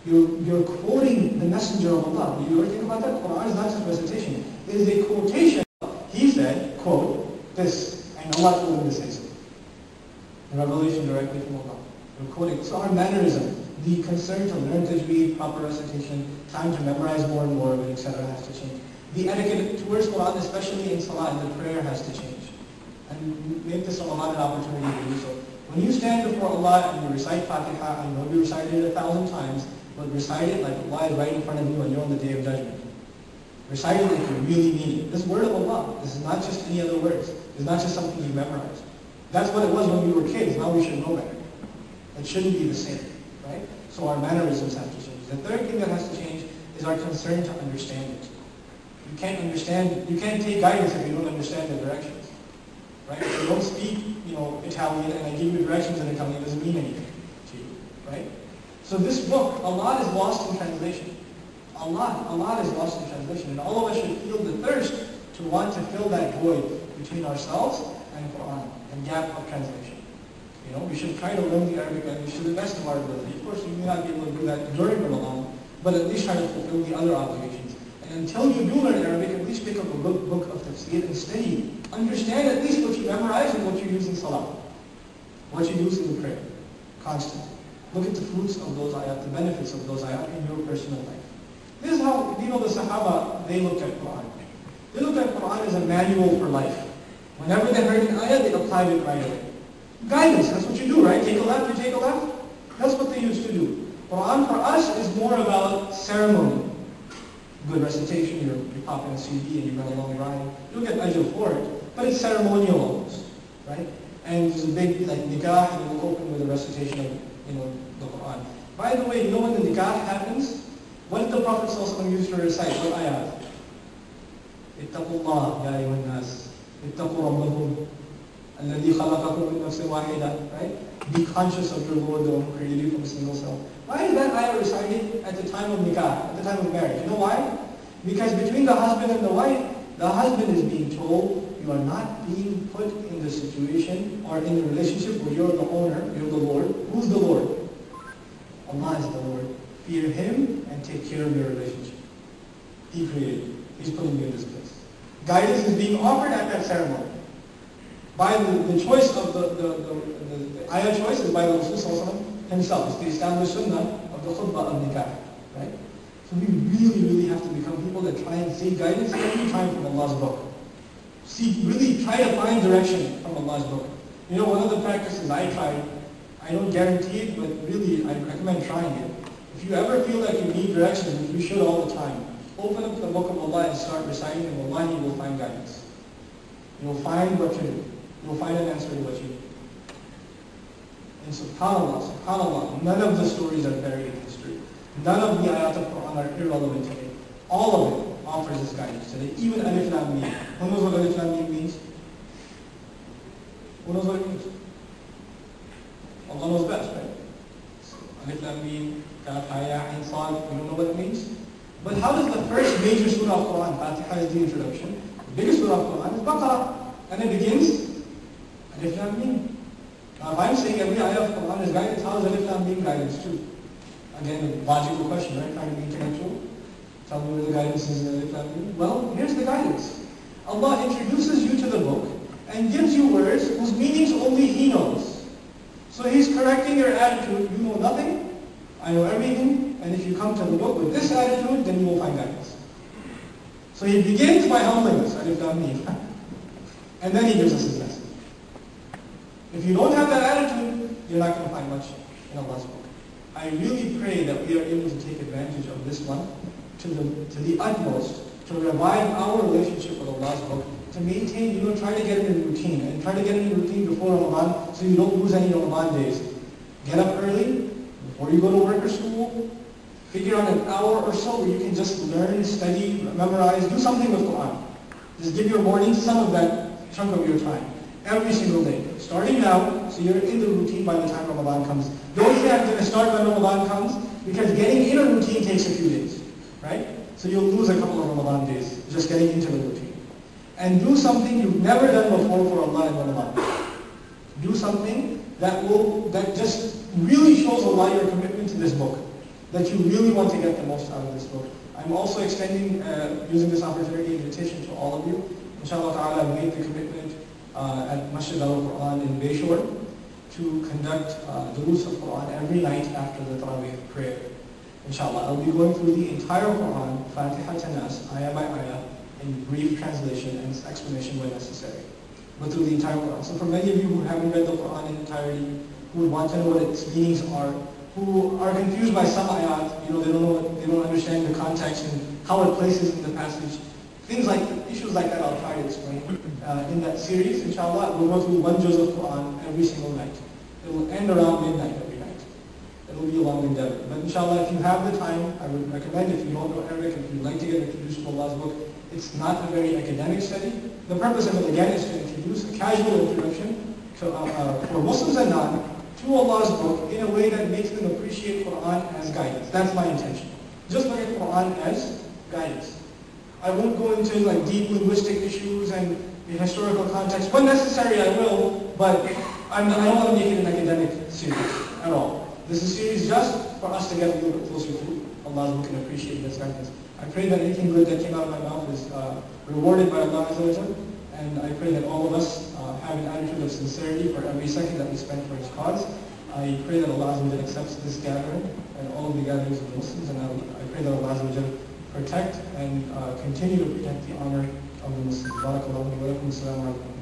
A: You're quoting the messenger of Allah. You ever think about that? Quran is not just recitation. It is a quotation. He said, quote, this, and Allah told him to say so. Revelation directly from Allah. We're quoting. So our mannerism, the concern to learn tajweed, proper recitation, time to memorize more and more of it, etc. has to change. The etiquette towards Quran, especially in Salah and the prayer, has to change. And make this Ramadan an opportunity to do so. When you stand before Allah and you recite Fatiha, I know you recited it 1,000 times, but recite it like Allah is right in front of you and you're on the Day of Judgment. Recite it like you really mean it. This word of Allah, this is not just any other words. It's not just something you memorize. That's what it was when we were kids. Now we should know better. It shouldn't be the same, right? So our mannerisms have to change. The third thing that has to change is our concern to understand it. You can't take guidance if you don't understand the directions. Right? If you don't speak, Italian and I give you directions in Italian, it doesn't mean anything to you, right? So this book, a lot is lost in translation. A lot is lost in translation. And all of us should feel the thirst to want to fill that void between ourselves and Quran, and gap of translation. We should try to learn the Arabic language to the best of our ability. Of course, we may not be able to do that during Ramadan, but at least try to fulfill the other obligations. And until you do learn Arabic, at least pick up a book of tafsir and study. Understand at least what you memorize and what you use in salah. What you use in the prayer. Constantly. Look at the fruits of those ayat, the benefits of those ayat in your personal life. This is how, the Sahaba, they looked at Quran. They looked at Quran as a manual for life. Whenever they heard an ayah, they applied it right away. Guidance, that's what you do, right? Take a left, you take a left. That's what they used to do. Quran for us is more about ceremony. Good recitation, you pop in a CD and you run a long ride. You'll get ajr for it, but it's ceremonial almost, right? And there's a big nikah, and we'll open with a recitation of the Quran. By the way, when the nikah happens, what did the Prophet ﷺ use to recite? What ayat? Ittaqullah, ya ayyuhan nas. Ittaqu rabbakum. Alladhi khalaqakum min nafsin wahida. Right? Be conscious of your Lord, the one who created you from a single cell. Why is that ayah recited at the time of nikah, at the time of marriage? You know why? Because between the husband and the wife, the husband is being told, you are not being put in the situation or in the relationship where you're the owner, you're the Lord. Who's the Lord? Allah is the Lord. Fear Him and take care of your relationship. He created you. He's putting you in this place. Guidance is being offered at that ceremony. By the choice of the ayah choice is by the Rasul himself. It's the established sunnah of the khutbah of nikah. Right? So we really have to become people that try and seek guidance every time from Allah's book. Really try to find direction from Allah's book. You know, one of the practices I tried, I don't guarantee it, but really I recommend trying it. If you ever feel like you need direction, which you should all the time, open up the book of Allah and start reciting, and wallahi you will find guidance. You will find what to do. You will find an answer to what you need. And subhanAllah, none of the stories are buried in history. None of the ayat of Quran are irrelevant today. All of it offers this guidance today. Even Alif Lam Mim. Who knows what Alif Lam Mim means? Who knows what it means? Allah knows best, right? Alif Lam Mim, Kaf, Ha, Ain, Sad. You don't know what it means? But how does the first major surah of Quran, Fatiha is the introduction, the biggest surah of Quran is Baqarah. And it begins, Alif Lam Mim. Now if I'm saying every ayah of Quran is guidance, how is Alif Lam Mim guidance too? Again, a logical question, right? Trying to be intellectual. Tell me where the guidance is in Alif Lam Mim. Well, here's the guidance. Allah introduces you to the book and gives you words whose meanings only He knows. So He's correcting your attitude. You know nothing, I know everything, and if you come to the book with this attitude, then you will find guidance. So He begins by humbling us, Alif Lam Mim. And then He gives us His lesson. If you don't have that attitude, you're not going to find much in Allah's book. I really pray that we are able to take advantage of this month to the utmost, to revive our relationship with Allah's book, to maintain, try to get in a routine, and try to get in a routine before Ramadan so you don't lose any Ramadan days. Get up early, before you go to work or school, figure out an hour or so where you can just learn, study, memorize, do something with Quran. Just give your morning some of that chunk of your time, every single day. Starting now, so you're in the routine by the time Ramadan comes. Don't say I'm going to start when Ramadan comes, because getting in a routine takes a few days, right? So you'll lose a couple of Ramadan days just getting into the routine. And do something you've never done before for Allah in Ramadan. Do something that just really shows Allah your commitment to this book, that you really want to get the most out of this book. I'm also extending, using this opportunity, invitation to all of you. Inshallah ta'ala, I've made the commitment at Masjid al-Quran in Bayshore to conduct duroos of Quran every night after the Taraweeh prayer. Inshallah, I'll be going through the entire Quran, Fatiha to Nas, ayah by ayah, in brief translation and explanation when necessary. But through the entire Quran. So for many of you who haven't read the Quran in entirety, who would want to know what its meanings are, who are confused by some ayat, they don't understand the context and how it places in the passage, issues like that I'll try to explain in that series. Inshallah, we'll go through one juz of Quran every single night. It will end around midnight every night. It will be a long endeavor. But inshallah, if you have the time, I would recommend, if you don't know Arabic, if you'd like to get introduced to Allah's book, it's not a very academic study. The purpose of it, again, is to introduce a casual introduction to, for Muslims and non, to Allah's book in a way that makes them appreciate Quran as guidance. That's my intention. Just look at Quran as guidance. I won't go into deep linguistic issues and the historical context. When necessary, I will, but I don't want to make it an academic series at all. This is a series just for us to get a little bit closer to Allah's book and appreciate His guidance. I pray that anything good that came out of my mouth is rewarded by Allah Azza wa Jal, and I pray that all of us have an attitude of sincerity for every second that we spend for His cause. I pray that Allah Azza wa Jal accepts this gathering and all of the gatherings of Muslims, and I pray that Allah Azza wa Jal protect and continue to protect the honor of the Muslims. Barakallahu wa lakum. Assalamu alaikum.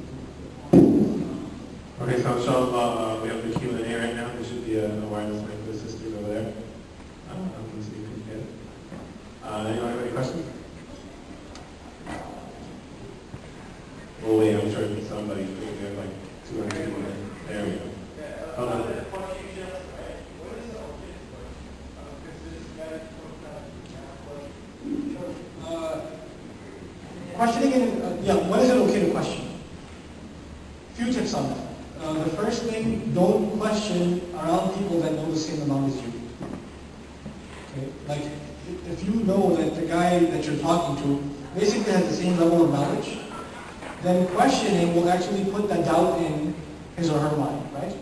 B: Okay, so inshallah, we have the Q&A right now. There should be a wireless mic for the sisters over there. So you can get it. Anyone have any questions? Well, wait, I'm sure somebody, we have 200 people in there. We go. Hold on.
A: Questioning, when is it okay to question? Few tips on that. The first thing, don't question around people that know the same amount as you. Okay? If you know that the guy that you're talking to basically has the same level of knowledge, then questioning will actually put the doubt in his or her mind, right?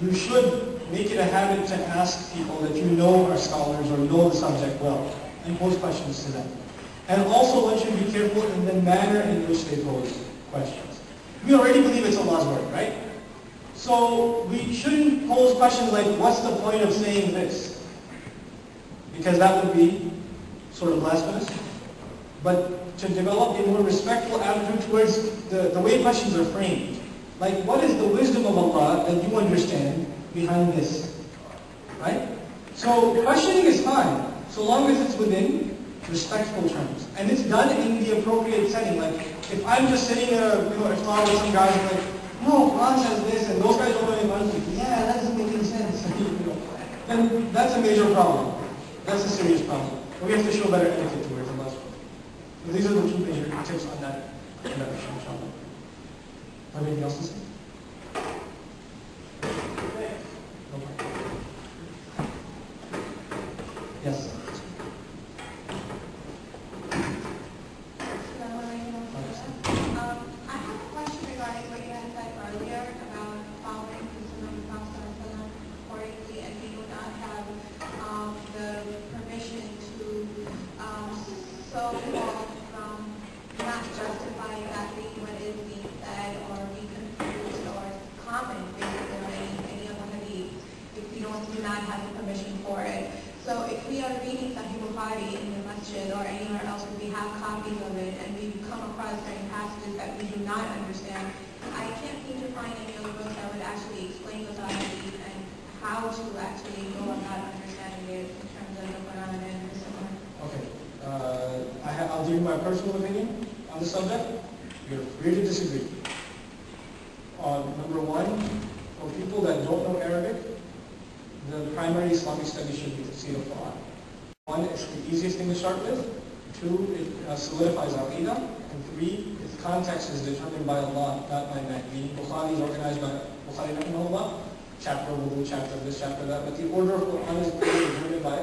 A: You should make it a habit to ask people that you know are scholars or know the subject well, and pose questions to them. And also one should be careful in the manner in which they pose questions. We already believe it's Allah's word, right? So we shouldn't pose questions like, what's the point of saying this? Because that would be sort of blasphemous. But to develop a more respectful attitude towards the way questions are framed. Like, what is the wisdom of Allah that you understand behind this? Right? So questioning is fine, so long as it's within respectful terms. And it's done in the appropriate setting. Like, if I'm just sitting in a iftar with some guys and like, no, Quran says this, and those guys don't know anything, yeah, that doesn't make any sense. Then that's a major problem. That's a serious problem. And we have to show better etiquette towards Allah. So these are the two major tips on that issue, inshallah. Anything else to say? Yes.
C: I have a question regarding what you had said earlier about following the Sunnah of the Prophet accordingly, and we do not have the permission to so-called not justify exactly what is being said or be confused or comment basically on any of the hadith if we do not have the permission for it. So if we are reading Sahih Bukhari in the masjid or anywhere else where we have copies of it and we come across certain passages that we do not understand, I can't seem to find any other books that would actually explain those hadith and how to actually go about understanding it in terms of the Quran and the Sunnah.
A: Okay. I'll give you my personal opinion on the subject. You're free to disagree. Number one, for people that don't know Arabic, the primary Islamic study should be Tafsir of Quran. One, it's the easiest thing to start with. Two, it solidifies Aqidah. And three, its context is determined by Allah, not by man. Meaning Bukhari is organized by Bukhari rahimahullah, chapter of wudu, chapter of this, chapter of that. But the order of Quran is determined by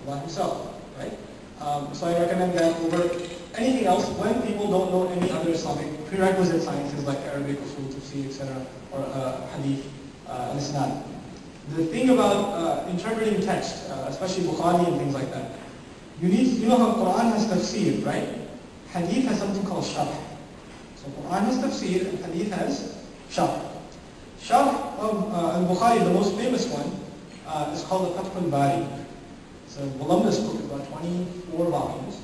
A: Allah himself, right? So I recommend that over anything else when people don't know any other Islamic prerequisite sciences like Arabic, usul, tafsir, etc., or hadith, al-isnad. The thing about interpreting text, especially Bukhari and things like that, you know how Quran has tafsir, right? Hadith has something called sharh. So Quran has tafsir and hadith has sharh. Sharh of al-Bukhari, the most famous one, is called the Fath al-Bari. It's a voluminous book, about 24 volumes,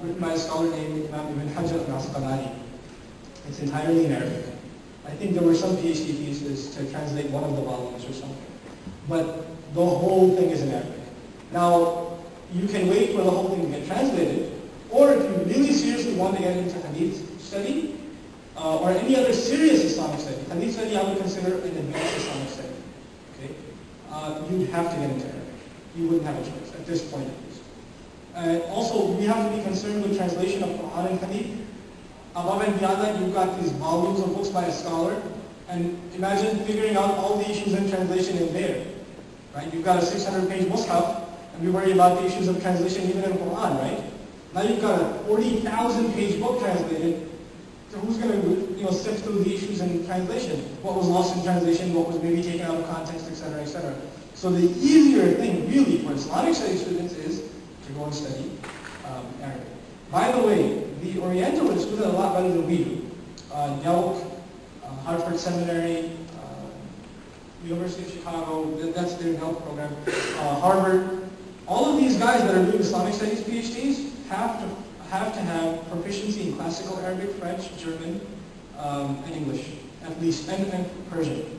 A: written by a scholar named Imam Ibn Hajar al-Asqalani. It's entirely in Arabic. I think there were some PhD theses to translate one of the volumes or something. But the whole thing is in Arabic. Now, you can wait for the whole thing to get translated, or if you really seriously want to get into Hadith study, or any other serious Islamic study, Hadith study I would consider an advanced Islamic study. Okay? You'd have to get into Arabic. You wouldn't have a choice, at this point at least. Also, we have to be concerned with translation of Quran and Hadith. Above and beyond that, you've got these volumes of books by a scholar, and imagine figuring out all the issues in translation in there. Right? You've got a 600-page mushaf, and we worry about the issues of translation even in Quran, right? Now you've got a 40,000-page book translated, so who's going to sift through the issues in translation? What was lost in translation, what was maybe taken out of context, etc., etc. So the easier thing, really, for Islamic study students is to go and study Arabic. By the way, the Orientalists do that a lot better than we do. Yelk, Hartford Seminary, University of Chicago, that's their health program, Harvard. All of these guys that are doing Islamic studies PhDs have to have proficiency in classical Arabic, French, German, and English, at least, and Persian,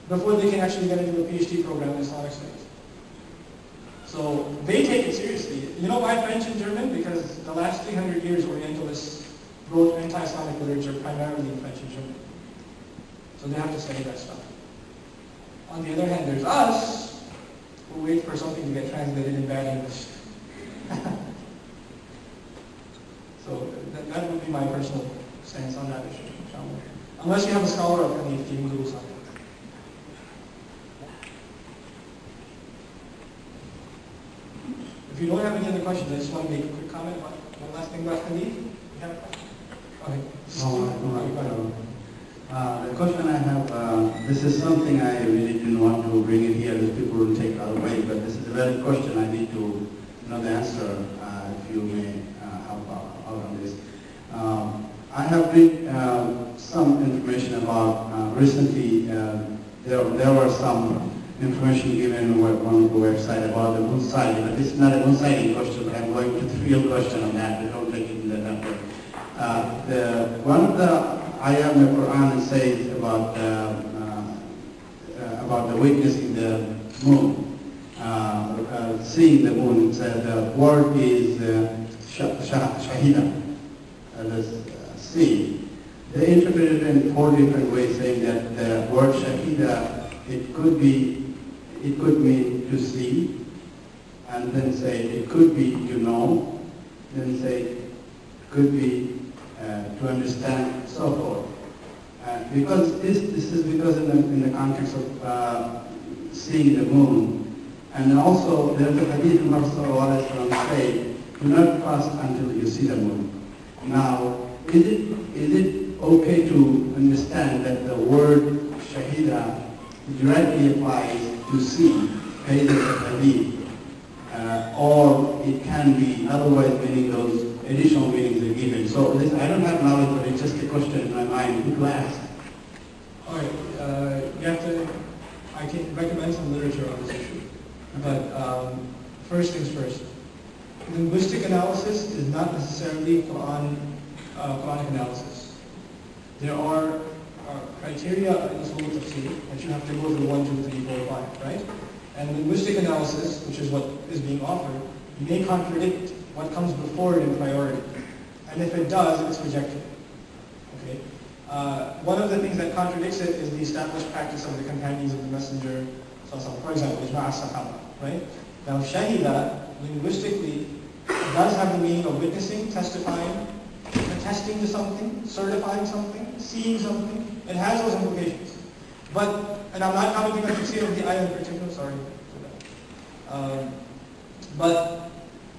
A: before they can actually get into a PhD program in Islamic studies. So they take it seriously. You know why French and German? Because the last 300 years Orientalists wrote anti-Islamic literature primarily in French and German. So they have to study that stuff. On the other hand, there's us, who wait for something to get translated in bad English. So that would be my personal stance on that issue, inshallah. Unless you have a scholar of Hadith giving rules on it. If you don't have any other questions, I just want to make a quick comment about one last thing about Hadith. You have a question? Okay.
D: The question I have, this is something I really didn't want to bring in here, that people will take it other way, but this is a very question I need to know the answer, if you may help out on this. I have read some information about, recently there were some information given on one of the website about the moon sighting, but this is not a moon sighting question, but I'm going to the real question on that, but don't take it in that way. One of the ayah in the Quran says about the witnessing the moon, seeing the moon. The word is shahida, see. They interpreted it in 4 different ways, saying that the word shahida, it could mean to see, and then say it could be to know, then say it could be to understand, so forth. Because this is because in the context of seeing the moon, and also there's a hadith in Prophet say, do not fast until you see the moon. Now, is it okay to understand that the word shahida directly applies to see, based on the hadith, or it can be otherwise meaning those additional meanings are given. So this, I don't have knowledge, but it's just a question in my mind. Who to ask?
A: All right. You have to. I can recommend some literature on this issue, but first things first. Linguistic analysis is not necessarily Quranic analysis. There are criteria in usul tafsir that you have to go through 1, 2, 3, 4, 5, right? And linguistic analysis, which is what is being offered, you may contradict what comes before it in priority. And if it does, it's rejected. Okay? One of the things that contradicts it is the established practice of the companions of the Messenger, for example, ijma' as-sahaba, right? Now, shahida, linguistically, does have the meaning of witnessing, testifying, attesting to something, certifying something, seeing something. It has those implications. But, and I'm not commenting on the tafsir of the ayah in particular, sorry for that. But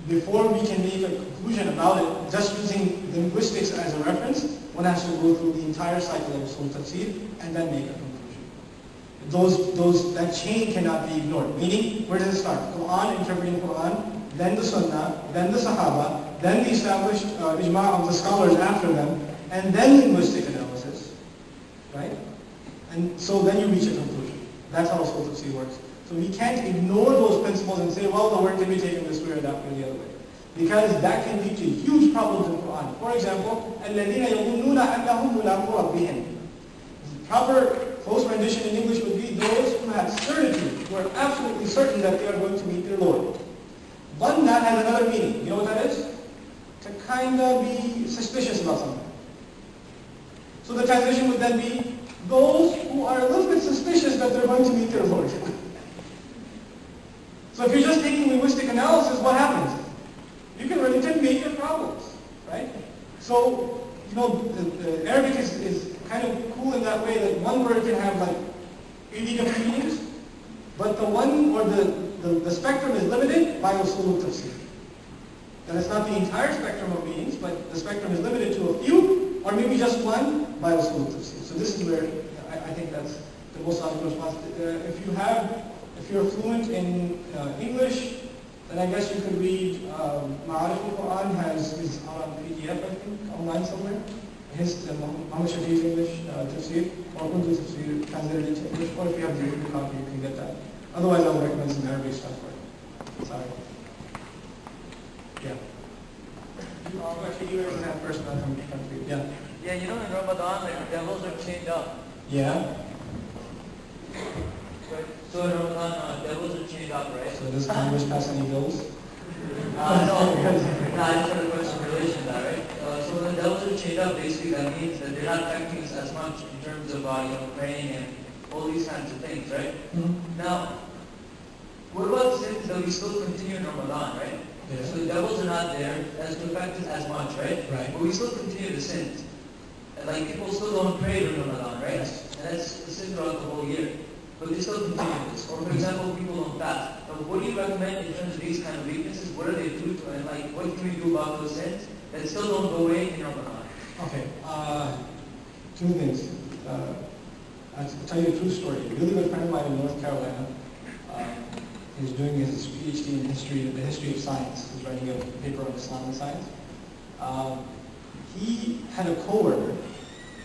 A: before we can make a conclusion about it, just using linguistics as a reference, one has to go through the entire cycle of usul tafsir and then make a conclusion. That chain cannot be ignored. Meaning, where does it start? Quran, interpreting Quran, then the Sunnah, then the Sahaba, then the established ijma' of the scholars after them, and then linguistic analysis, right? And so then you reach a conclusion. That's how usul tafsir works. So we can't ignore those principles and say, well, the word can be taken this way or that way or the other way. Because that can lead to huge problems in Quran. For example, الَّذِينَ يَظُنُّونَ أَنَّهُمْ مُلَاقُو رَبِّهِمْ. Proper close rendition in English would be those who have certitude, who are absolutely certain that they are going to meet their Lord. Dhanna has another meaning. You know what that is? To kind of be suspicious about something. So the translation would then be, those who are a little bit suspicious that they're going to meet their Lord. So if you're just taking linguistic analysis, what happens? You can run into major problems, right? So, you know, the Arabic is kind of cool in that way that one word can have like 80 different meanings, but the spectrum is limited by usul tafsir. That it's not the entire spectrum of meanings, but the spectrum is limited to a few, or maybe just one, by usul tafsir. So this is where I think that's the most logical response. If you're fluent in English, then I guess you could read Ma'arif al-Quran is on PDF, I think, online somewhere. His Muhammad Shafi's English tafsir, or Urdu tafsir translated into English, or if you have the Urdu copy, you can get that. Otherwise, I would recommend some Arabic stuff for it. Sorry. Yeah. Actually, you raise that first, not from you. Yeah.
E: Yeah, you know in Ramadan, like the devils are chained up.
A: Yeah.
E: Right? So in Ramadan, devils are chained up, right?
A: So does Congress pass any bills?
E: No, I just had a question in relation to that, right? So when the devils are chained up, basically that means that they're not affecting us as much in terms of praying and all these kinds of things, right?
A: Mm-hmm.
E: Now, what about sins that we still continue in Ramadan, right?
A: Yeah.
E: So the devils are not there as to affect us as much, right?
A: Right.
E: But we still continue to sin. And like people still don't pray during Ramadan, right?
A: Yes.
E: And that's the sin throughout the whole year. But they still continue this. Or for example, people don't fast. Now, what do you recommend in terms of these kind of weaknesses? What do they do to it? Like, what can we do about those sins that still don't go away in Ramadan?
A: Okay, two things. I'll tell you a true story. A really good friend of mine in North Carolina, he's doing his PhD in the history of science. He's writing a paper on Islam and science. He had a coworker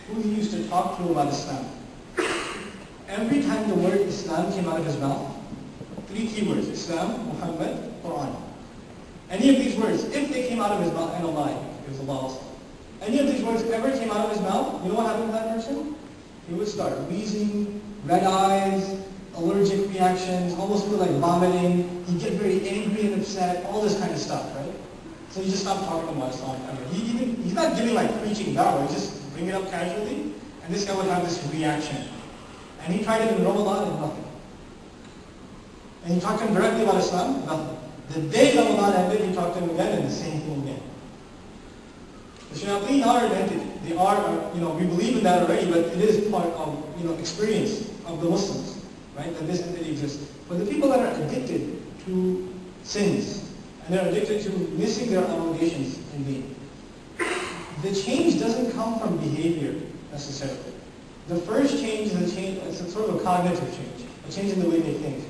A: who he used to talk to about Islam. Every time the word Islam came out of his mouth, three keywords: Islam, Muhammad, Quran. Any of these words, if they came out of his mouth, and Allah, it was Allah also. Any of these words ever came out of his mouth, you know what happened to that person? He would start wheezing, red eyes, allergic reactions, almost feel like vomiting. He'd get very angry and upset, all this kind of stuff, right? So you just stop talking about Islam ever. He's not giving like preaching dawah, he just bring it up casually, and this guy would have this reaction. And he tried it in Ramadan and nothing. And he talked to him directly about Islam, nothing. The day Ramadan ended, he talked to him again and the same thing again. The shayateen are an entity. They are, we believe in that already, but it is part of, experience of the Muslims, right? That this entity exists. But the people that are addicted to sins, and they're addicted to missing their obligations in deen, the change doesn't come from behavior necessarily. The first change is it's a sort of a cognitive change, a change in the way they think.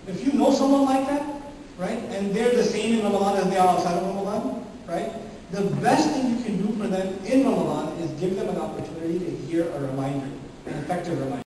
A: If you know someone like that, right, and they're the same in Ramadan as they are outside of Ramadan, right, the best thing you can do for them in Ramadan is give them an opportunity to hear a reminder, an effective reminder.